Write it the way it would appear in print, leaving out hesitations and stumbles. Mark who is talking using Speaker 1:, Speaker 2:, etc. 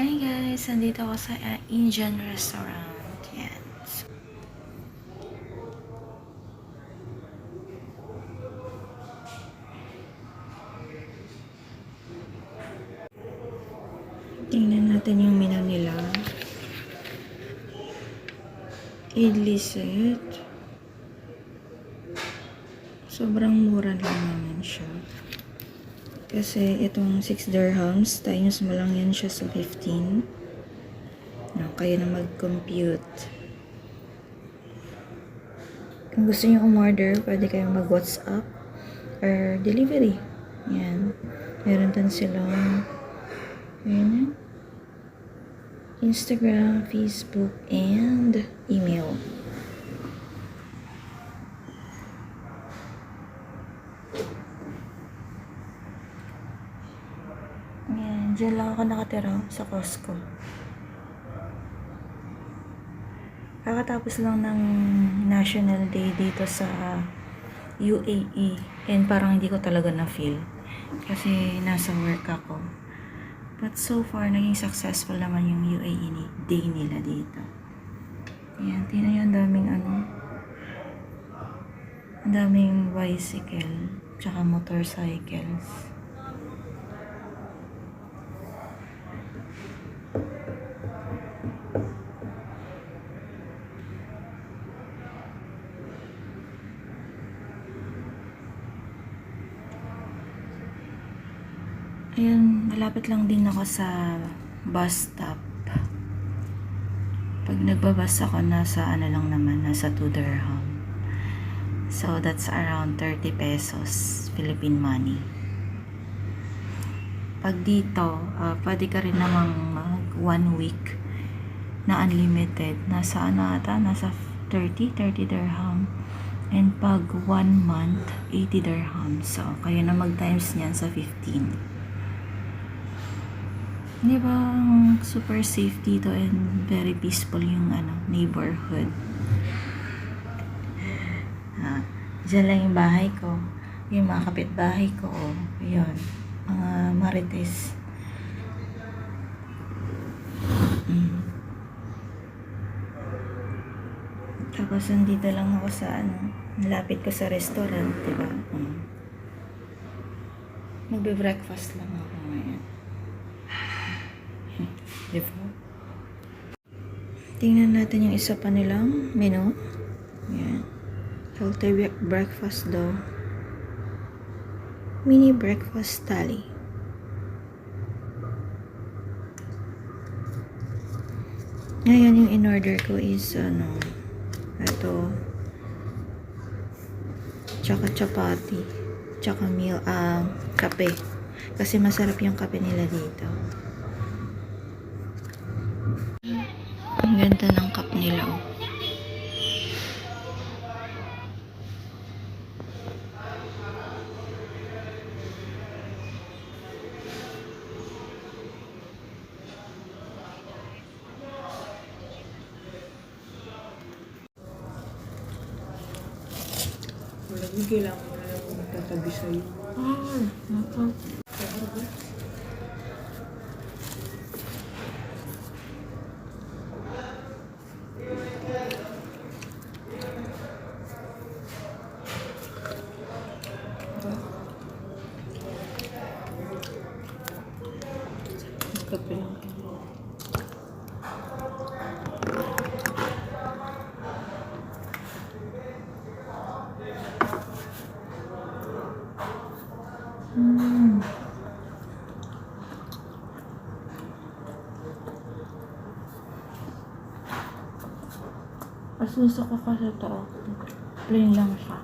Speaker 1: Hi guys, nandito ako sa Indian restaurant. Yan. Tingnan natin yung menu nila. Idli set. Sobrang mura lang naman siya. Kasi itong 6 dirhams, times mo lang yan siya sa 15. No, kayo na mag-compute. Kung gusto niyo umorder, pwede kayong mag-WhatsApp or delivery. Yan. Meron din silang Instagram, Facebook, and email. Yan. Diyan lang ako nakatira sa Costco. Kakatapos lang ng National Day dito sa UAE. And parang hindi ko talaga na-feel. Kasi nasa work ako. But so far, naging successful naman yung UAE day nila dito. Ayan, tingnan nyo, ang daming ang daming bicycle, tsaka motorcycles. Ayan, malapit lang din ako sa bus stop. Pag nagbabas ako, nasa lang naman, nasa 2 dirham. So, that's around 30 pesos Philippine money. Pag dito, pwede ka rin namang mag 1 week na unlimited. Nasa nasa 30 dirham. And pag 1 month, 80 dirham. So, kayo na mag-times niyan sa 15. Di ba, super safe dito and very peaceful yung neighborhood. Diyan lang yung bahay ko. Yung mga kapitbahay ko. Yun. Mga marites. Tapos nandito lang ako sa nalapit ko sa restaurant, diba? Magbe-breakfast lang ako ngayon. Diba? Tingnan natin yung isa pa nilang menu. Yan. Healthy breakfast daw. Mini breakfast tally. Ngayon yung in-order ko is ito. Tsaka chapati. Tsaka kape. Kasi masarap yung kape nila dito. Ang ganda ng cup nila, oh.
Speaker 2: Wala mo kailangan na lang kung magtatabi sa'yo.
Speaker 1: Nako.
Speaker 2: Kape lang.
Speaker 1: Mas gusto ko kasi ito. Plain lang siya.